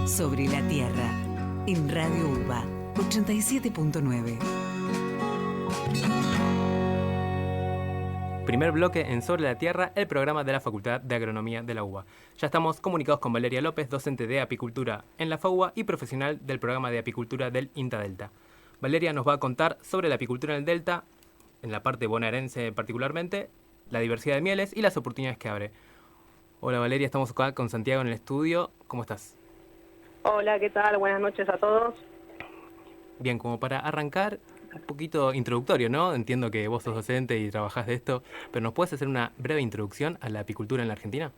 Sobre la Tierra, en Radio UBA 87.9. Primer bloque en Sobre la Tierra, el programa de la Facultad de Agronomía de la UBA. Ya estamos comunicados con Valeria López, docente de apicultura en la FAUBA y profesional del programa de apicultura del INTA Delta. Valeria nos va a contar sobre la apicultura en el Delta, en la parte bonaerense particularmente, la diversidad de mieles y las oportunidades que abre. Hola Valeria, estamos acá con Santiago en el estudio. ¿Cómo estás? Hola, ¿qué tal? Buenas noches a todos. Bien, como para arrancar, un poquito introductorio, ¿no? Entiendo que vos sos docente y trabajás de esto, pero ¿nos puedes hacer una breve introducción a la apicultura en la Argentina?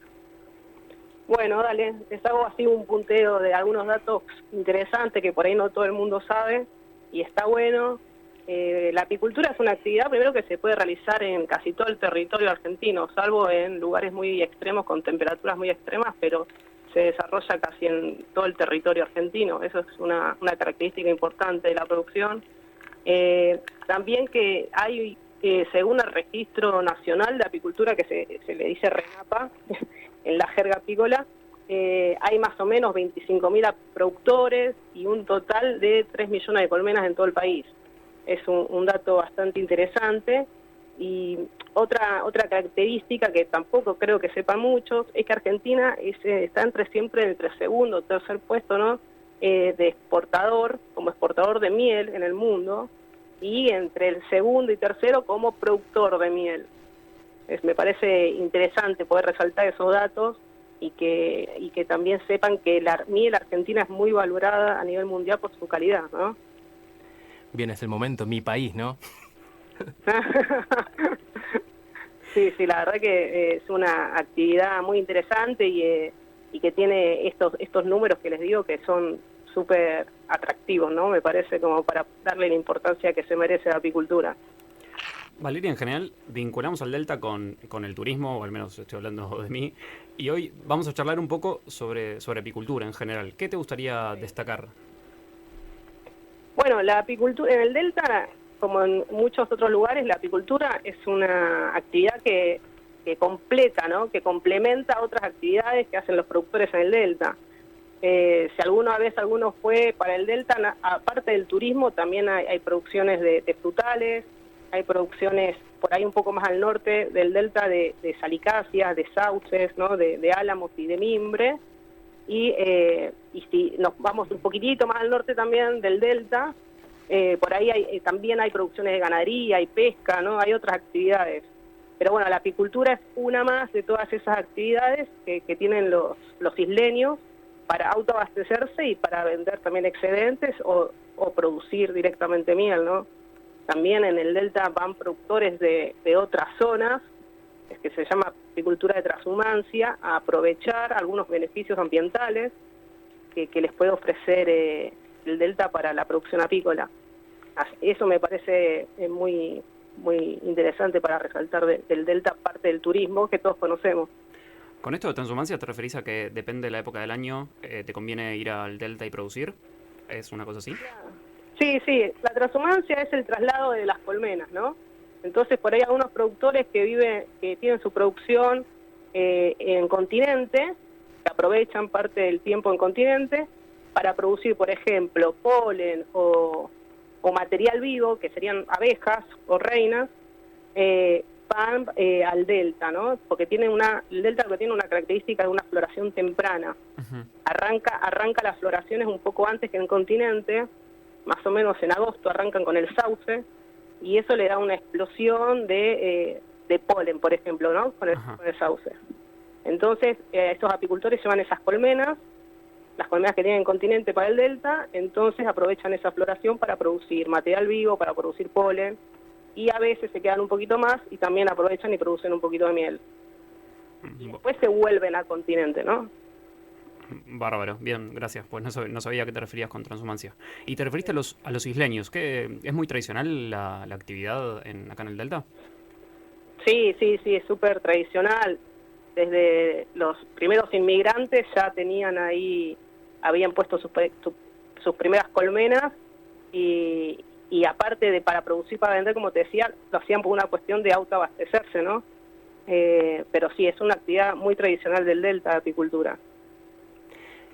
Bueno, dale, les hago así un punteo de algunos datos interesantes que por ahí no todo el mundo sabe y está bueno. La apicultura es una actividad primero que se puede realizar en casi todo el territorio argentino, salvo en lugares muy extremos con temperaturas muy extremas, pero se desarrolla casi en todo el territorio argentino. Eso es una característica importante de la producción. También que hay, según el Registro Nacional de Apicultura, que se le dice RENAPA, en la jerga apícola, hay más o menos 25.000 productores y un total de 3 millones de colmenas en todo el país. Es un dato bastante interesante. Y otra característica que tampoco creo que sepan muchos es que Argentina está siempre entre segundo o tercer puesto, ¿no? De exportador, como exportador de miel en el mundo, y entre el segundo y tercero como productor de miel. Me parece interesante poder resaltar esos datos y que también sepan que la miel argentina es muy valorada a nivel mundial por su calidad, ¿no? Bien, es el momento, mi país, ¿no? Sí, la verdad que es una actividad muy interesante y que tiene estos números que les digo que son súper atractivos, ¿no? Me parece como para darle la importancia que se merece la apicultura. Valeria, en general, vinculamos al Delta con el turismo, o al menos estoy hablando de mí, y hoy vamos a charlar un poco sobre apicultura en general. ¿Qué te gustaría destacar? Bueno, la apicultura en el Delta, como en muchos otros lugares, la apicultura es una actividad que completa, ¿no? Que complementa otras actividades que hacen los productores en el Delta. Si alguna vez alguno fue para el Delta, aparte del turismo, también hay producciones de frutales, hay producciones por ahí un poco más al norte del Delta de salicáceas, de sauces, ¿no? De álamos y de mimbre. Y si nos vamos un poquitito más al norte también del Delta, por ahí también hay producciones de ganadería, hay pesca, ¿no? Hay otras actividades. Pero bueno, la apicultura es una más de todas esas actividades que tienen los isleños para autoabastecerse y para vender también excedentes o producir directamente miel, ¿no? También en el Delta van productores de otras zonas, es que se llama apicultura de transhumancia, a aprovechar algunos beneficios ambientales que les puede ofrecer el Delta para la producción apícola. Eso me parece muy interesante para resaltar del Delta, parte del turismo que todos conocemos. ¿Con esto de transhumancia te referís a que depende de la época del año, te conviene ir al Delta y producir? ¿Es una cosa así? Sí, la transhumancia es el traslado de las colmenas, ¿no? Entonces por ahí algunos productores que tienen su producción en continente, que aprovechan parte del tiempo en continente para producir, por ejemplo, polen o material vivo, que serían abejas o reinas, van al Delta, ¿no? Porque el Delta lo que tiene una característica de una floración temprana. Uh-huh. Arranca las floraciones un poco antes que en el continente, más o menos en agosto arrancan con el sauce, y eso le da una explosión de polen, por ejemplo, ¿no? Con el sauce. Entonces, estos apicultores llevan esas colmenas, las colmenas que tienen continente para el Delta, entonces aprovechan esa floración para producir material vivo, para producir polen, y a veces se quedan un poquito más y también aprovechan y producen un poquito de miel. Y después se vuelven al continente, ¿no? Bárbaro, bien, gracias. Pues no sabía a qué te referías con transhumancia. ¿Y te referiste a los isleños? ¿Que es muy tradicional la actividad acá en el Delta? Sí, es súper tradicional. Desde los primeros inmigrantes ya habían puesto sus primeras colmenas y aparte para producir, para vender, como te decía, lo hacían por una cuestión de autoabastecerse, ¿no? Pero sí, es una actividad muy tradicional del Delta, de apicultura.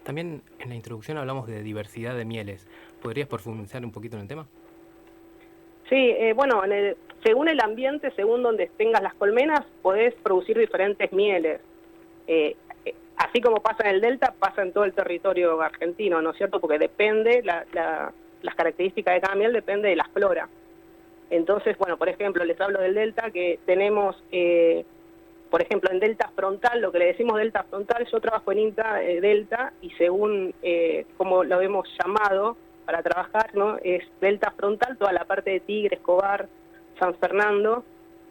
También en la introducción hablamos de diversidad de mieles. ¿Podrías profundizar un poquito en el tema? Sí, bueno, según el ambiente, según donde tengas las colmenas, podés producir diferentes mieles. Así como pasa en el delta, pasa en todo el territorio argentino, ¿no es cierto? Porque depende, las características de cada miel depende de la flora. Entonces, bueno, por ejemplo, les hablo del delta, que tenemos, por ejemplo, en delta frontal, lo que le decimos delta frontal, yo trabajo en INTA delta, y según como lo hemos llamado para trabajar, ¿no? Es delta frontal, toda la parte de Tigre, Escobar, San Fernando.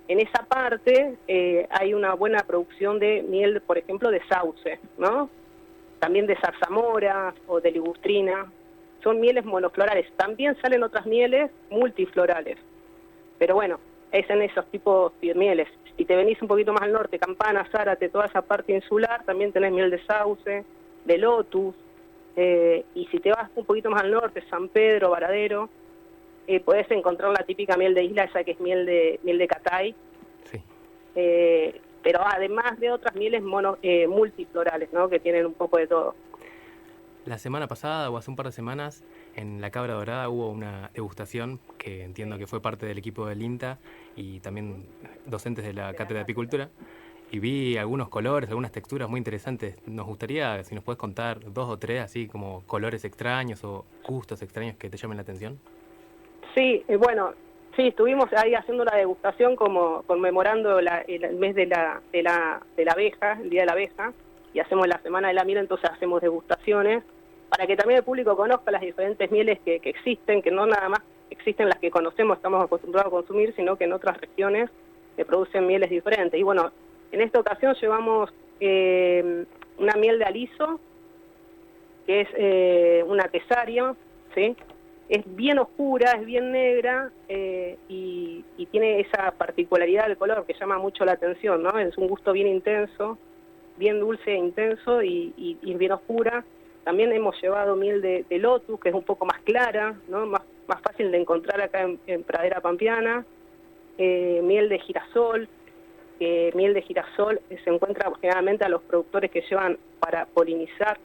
En esa parte hay una buena producción de miel, por ejemplo, de sauce, ¿no? También de zarzamora o de ligustrina. Son mieles monoflorales. También salen otras mieles multiflorales. Pero bueno, es en esos tipos de mieles. Si te venís un poquito más al norte, Campana, Zárate, toda esa parte insular, también tenés miel de sauce, de lotus. Y si te vas un poquito más al norte, San Pedro, Varadero, podés encontrar la típica miel de isla, esa que es miel de Catay. Sí. Pero además de otras mieles multiflorales, ¿no? Que tienen un poco de todo. La semana pasada o hace un par de semanas en la Cabra Dorada hubo una degustación que entiendo que fue parte del equipo del INTA y también docentes de la Cátedra de Apicultura, y vi algunos colores, algunas texturas muy interesantes. Nos gustaría, si nos puedes contar 2 o 3 así como colores extraños o gustos extraños que te llamen la atención. Sí, bueno, sí, estuvimos ahí haciendo la degustación como conmemorando el mes de la abeja, el Día de la Abeja, y hacemos la Semana de la Miel, entonces hacemos degustaciones para que también el público conozca las diferentes mieles que existen, que no nada más existen las que conocemos, estamos acostumbrados a consumir, sino que en otras regiones se producen mieles diferentes. Y bueno, en esta ocasión llevamos una miel de aliso, que es una tesario, ¿sí? Es bien oscura, es bien negra y tiene esa particularidad del color que llama mucho la atención, ¿no? Es un gusto bien intenso, bien dulce e intenso y bien oscura. También hemos llevado miel de lotus, que es un poco más clara, ¿no? Más fácil de encontrar acá en Pradera Pampeana. Miel de girasol, miel de girasol se encuentra generalmente a los productores que llevan para polinizar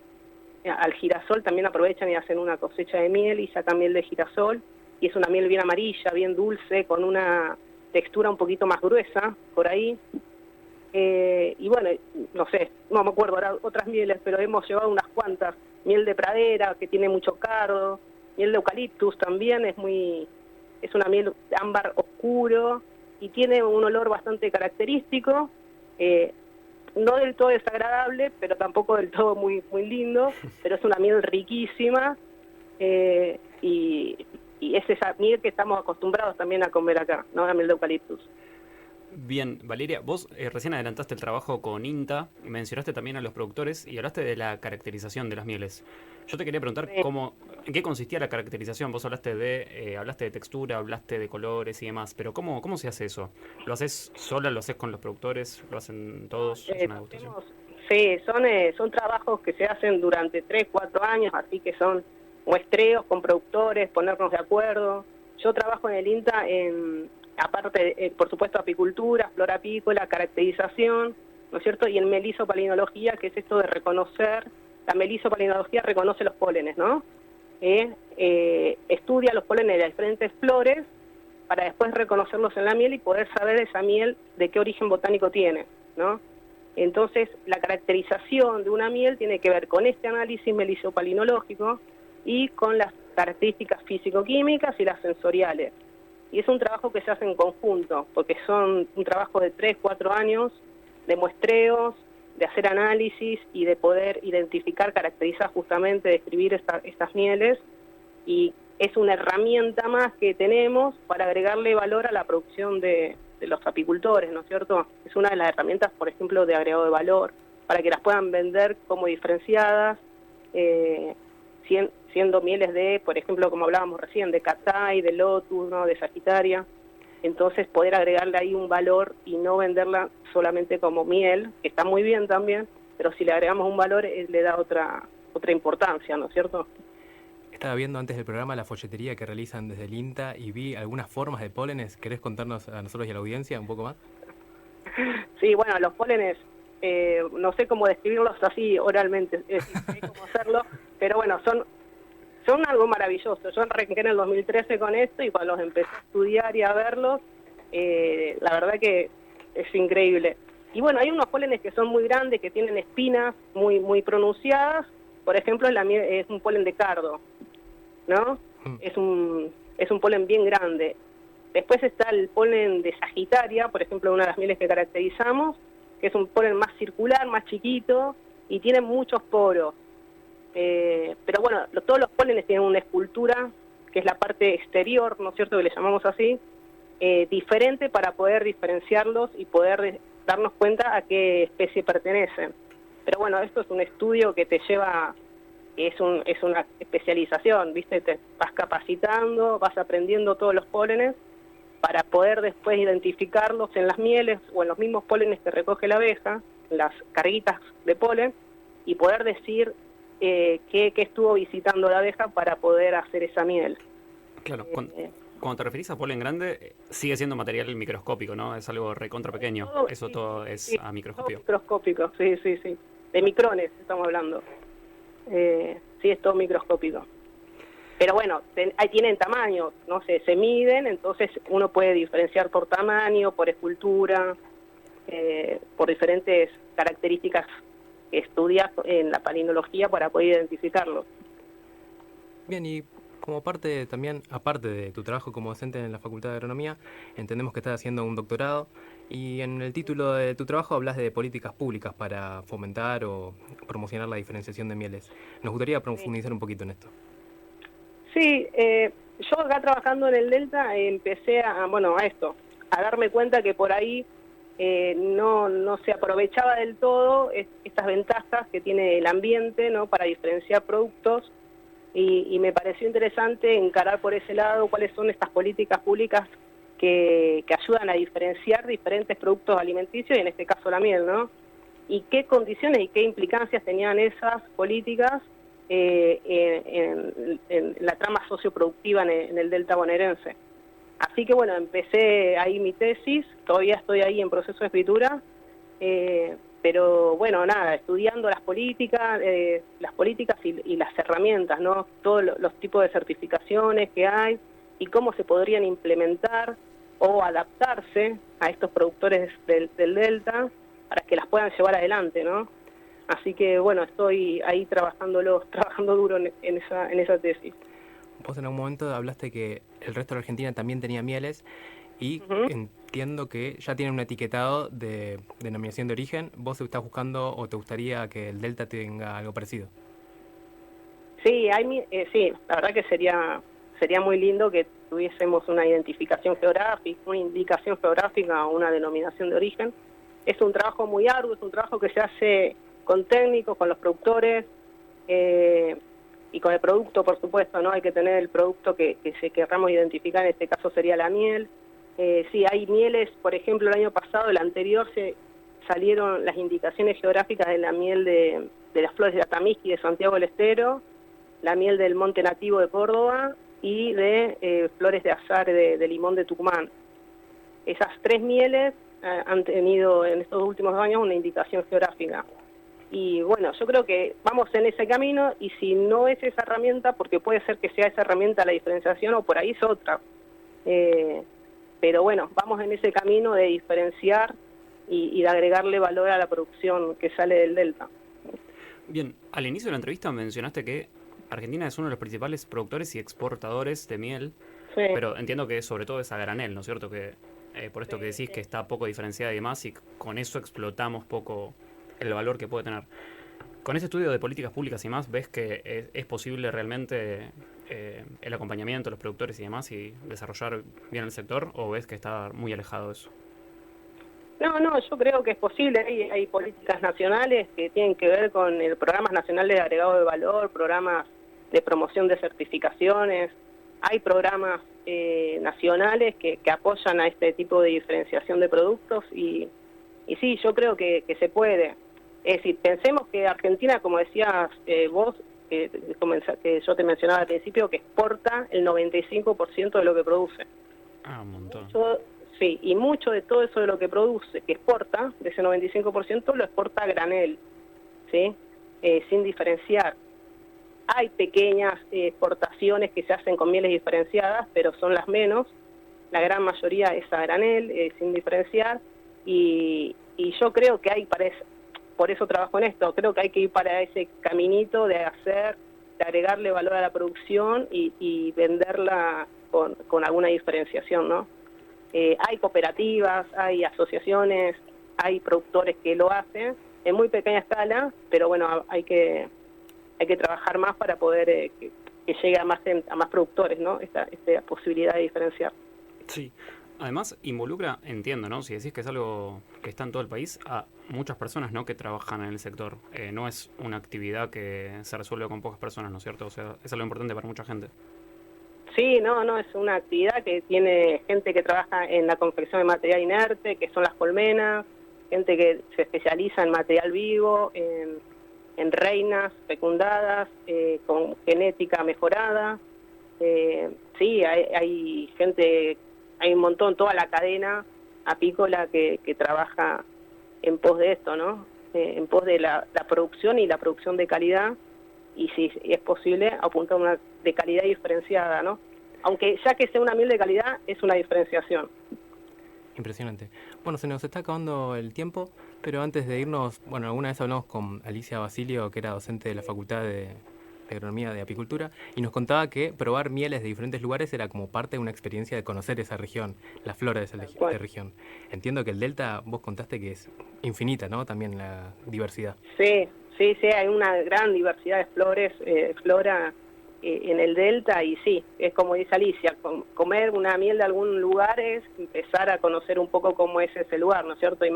al girasol, también aprovechan y hacen una cosecha de miel y sacan miel de girasol, y es una miel bien amarilla, bien dulce, con una textura un poquito más gruesa, por ahí. Y bueno, no sé, no me acuerdo ahora otras mieles, pero hemos llevado unas cuantas. Miel de pradera, que tiene mucho cardo, miel de eucaliptus también, es una miel de ámbar oscuro, y tiene un olor bastante característico, no del todo desagradable, pero tampoco del todo muy lindo, pero es una miel riquísima, y es esa miel que estamos acostumbrados también a comer acá, ¿no? La miel de eucaliptus. Bien, Valeria, vos recién adelantaste el trabajo con INTA, mencionaste también a los productores y hablaste de la caracterización de las mieles. Yo te quería preguntar Sí. en qué consistía la caracterización. Vos hablaste de textura, hablaste de colores y demás, pero ¿cómo se hace eso? ¿Lo haces sola, lo haces con los productores, lo hacen todos? ¿Es una degustación? Sí, son trabajos que se hacen durante 3, 4 años, así que son muestreos con productores, ponernos de acuerdo. Yo trabajo en el INTA aparte, por supuesto, apicultura, flora apícola, caracterización, ¿no es cierto? Y en melisopalinología, que es esto de reconocer, la melisopalinología reconoce los pólenes, ¿no? Estudia los pólenes de las diferentes flores para después reconocerlos en la miel y poder saber esa miel de qué origen botánico tiene, ¿no? Entonces, la caracterización de una miel tiene que ver con este análisis melisopalinológico y con las características físico-químicas y las sensoriales. Y es un trabajo que se hace en conjunto, porque son un trabajo de 3, 4 años de muestreos, de hacer análisis y de poder identificar, caracterizar justamente, describir estas mieles, y es una herramienta más que tenemos para agregarle valor a la producción de los apicultores, ¿no es cierto? Es una de las herramientas, por ejemplo, de agregado de valor, para que las puedan vender como diferenciadas, siendo mieles de, por ejemplo, como hablábamos recién, de Catay, de Lotus, ¿no? De Sagitaria. Entonces poder agregarle ahí un valor y no venderla solamente como miel, que está muy bien también, pero si le agregamos un valor le da otra importancia, ¿no es cierto? Estaba viendo antes del programa la folletería que realizan desde el INTA y vi algunas formas de pólenes. ¿Querés contarnos a nosotros y a la audiencia un poco más? Sí, bueno, los pólenes no sé cómo describirlos así oralmente, no sé cómo hacerlo, pero bueno, son algo maravilloso. Yo arranqué en el 2013 con esto y cuando los empecé a estudiar y a verlos, la verdad que es increíble. Y bueno, hay unos pólenes que son muy grandes, que tienen espinas muy pronunciadas. Por ejemplo, es un polen de cardo, ¿no? Es un polen bien grande. Después está el polen de Sagitaria, por ejemplo, una de las mieles que caracterizamos, que es un polen más circular, más chiquito, y tiene muchos poros. Pero bueno, todos los pólenes tienen una escultura, que es la parte exterior, ¿no es cierto?, que le llamamos así, diferente para poder diferenciarlos y poder darnos cuenta a qué especie pertenecen. Pero bueno, esto es un estudio que te lleva, es una especialización, ¿viste? Te vas capacitando, vas aprendiendo todos los pólenes para poder después identificarlos en las mieles o en los mismos pólenes que recoge la abeja, las carguitas de polen, y poder decir qué estuvo visitando la abeja para poder hacer esa miel. Claro, cuando te referís a polen grande, sigue siendo material microscópico, ¿no? Es algo recontra pequeño. Eso todo es sí, a microscopio. Todo microscópico, sí. De micrones estamos hablando. Sí, es todo microscópico. Pero bueno, ahí tienen tamaños, no sé, se miden, entonces uno puede diferenciar por tamaño, por escultura, por diferentes características que estudias en la palinología para poder identificarlos. Bien, y como parte también, aparte de tu trabajo como docente en la Facultad de Agronomía, entendemos que estás haciendo un doctorado y en el título de tu trabajo hablas de políticas públicas para fomentar o promocionar la diferenciación de mieles. Nos gustaría profundizar un poquito en esto. Sí, yo acá trabajando en el Delta empecé a darme cuenta que por ahí no se aprovechaba del todo estas ventajas que tiene el ambiente, ¿no?, para diferenciar productos, y me pareció interesante encarar por ese lado cuáles son estas políticas públicas que ayudan a diferenciar diferentes productos alimenticios, y en este caso la miel, ¿no? Y qué condiciones y qué implicancias tenían esas políticas en la trama socioproductiva en el Delta bonaerense. Así que bueno, empecé ahí mi tesis, todavía estoy ahí en proceso de escritura, pero bueno, nada, estudiando las políticas y las herramientas, ¿no? Todos los tipos de certificaciones que hay y cómo se podrían implementar o adaptarse a estos productores del Delta para que las puedan llevar adelante, ¿no? Así que bueno, estoy ahí trabajando duro en esa tesis. Vos en algún momento hablaste que el resto de Argentina también tenía mieles y entiendo que ya tienen un etiquetado de denominación de origen. ¿Vos estás buscando o te gustaría que el Delta tenga algo parecido? Sí, sí, la verdad que sería muy lindo que tuviésemos una identificación geográfica, una indicación geográfica o una denominación de origen. Es un trabajo muy arduo, es un trabajo que se hace con técnicos, con los productores y con el producto, por supuesto, ¿no? Hay que tener el producto que querramos identificar, en este caso sería la miel. Sí, hay mieles, por ejemplo, el año pasado, el anterior, salieron las indicaciones geográficas de la miel de las flores de Atamisqui de Santiago del Estero, la miel del Monte Nativo de Córdoba y de flores de azar de Limón de Tucumán. Esas tres mieles han tenido en estos últimos años una indicación geográfica. Y bueno, yo creo que vamos en ese camino, y si no es esa herramienta, porque puede ser que sea esa herramienta la diferenciación o por ahí es otra. Pero bueno, vamos en ese camino de diferenciar y de agregarle valor a la producción que sale del Delta. Bien, al inicio de la entrevista mencionaste que Argentina es uno de los principales productores y exportadores de miel, Sí. pero entiendo que sobre todo es a granel, ¿no es cierto? Que por esto que decís que está poco diferenciada y demás, y con eso explotamos poco el valor que puede tener. Con este estudio de políticas públicas y más, ¿ves que es posible realmente el acompañamiento de los productores y demás y desarrollar bien el sector, o ves que está muy alejado de eso? No, yo creo que es posible. Hay políticas nacionales que tienen que ver con el Programas Nacionales de Agregado de Valor, programas de promoción de certificaciones. Hay programas nacionales que apoyan a este tipo de diferenciación de productos y sí, yo creo que se puede. Es decir, pensemos que Argentina, como decías vos, que yo te mencionaba al principio, que exporta el 95% de lo que produce. Ah, un montón. Sí, y mucho de todo eso de lo que produce, que exporta, de ese 95%, lo exporta a granel, ¿sí? Sin diferenciar. Hay pequeñas exportaciones que se hacen con mieles diferenciadas, pero son las menos. La gran mayoría es a granel, sin diferenciar. Y yo creo que hay por eso trabajo en esto, creo que hay que ir para ese caminito de agregarle valor a la producción y venderla con alguna diferenciación, ¿no? Hay cooperativas, hay asociaciones, hay productores que lo hacen en muy pequeña escala, pero bueno, hay que trabajar más para poder que llegue a más productores, ¿no? Esta posibilidad de diferenciar. Sí. Además, involucra, entiendo, ¿no? Si decís que es algo que está en todo el país, a muchas personas, ¿no?, que trabajan en el sector. No es una actividad que se resuelve con pocas personas, ¿no es cierto? O sea, es algo importante para mucha gente. Sí, no, es una actividad que tiene gente que trabaja en la confección de material inerte, que son las colmenas, gente que se especializa en material vivo, en reinas fecundadas, con genética mejorada. Sí, hay gente, hay un montón, toda la cadena apícola que trabaja en pos de esto, ¿no? En pos de la producción y la producción de calidad, y si es posible apuntar a una de calidad diferenciada, ¿no? Aunque ya que sea una miel de calidad, es una diferenciación. Impresionante. Bueno, se nos está acabando el tiempo, pero antes de irnos, bueno, alguna vez hablamos con Alicia Basilio, que era docente de la Facultad de Agronomía de Apicultura, y nos contaba que probar mieles de diferentes lugares era como parte de una experiencia de conocer esa región, la flora de esa región. Entiendo que el Delta, vos contaste que es infinita, ¿no? También la diversidad. Sí, hay una gran diversidad de flora en el Delta, y sí, es como dice Alicia, comer una miel de algún lugar es empezar a conocer un poco cómo es ese lugar, ¿no es cierto?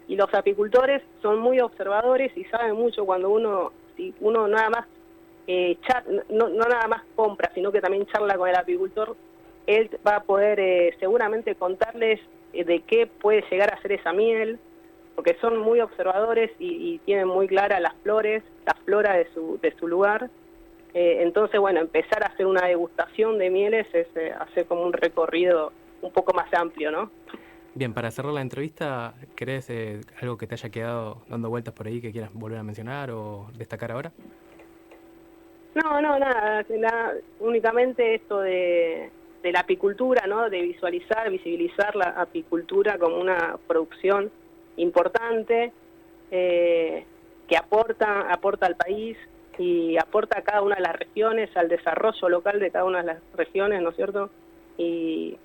Y los apicultores son muy observadores y saben mucho cuando si uno nada más no nada más compra, sino que también charla con el apicultor, él va a poder seguramente contarles de qué puede llegar a ser esa miel, porque son muy observadores y tienen muy claras las flores, la flora de su lugar. Entonces, bueno, empezar a hacer una degustación de mieles es hacer como un recorrido un poco más amplio, ¿no? Bien, para cerrar la entrevista, ¿querés algo que te haya quedado dando vueltas por ahí que quieras volver a mencionar o destacar ahora? No, nada, únicamente esto de la apicultura, ¿no? De visibilizar la apicultura como una producción importante que aporta al país y aporta a cada una de las regiones, al desarrollo local de cada una de las regiones, ¿no es cierto? Y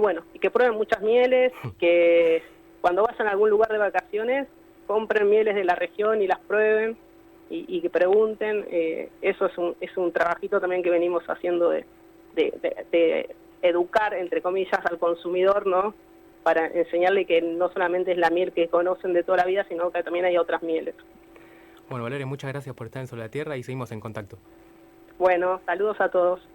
bueno, y que prueben muchas mieles, que cuando vayan a algún lugar de vacaciones compren mieles de la región y las prueben y que pregunten. Eso es un trabajito también que venimos haciendo de educar, entre comillas, al consumidor, ¿no? Para enseñarle que no solamente es la miel que conocen de toda la vida, sino que también hay otras mieles. Bueno, Valeria, muchas gracias por estar en Sobre la Tierra y seguimos en contacto. Bueno, saludos a todos.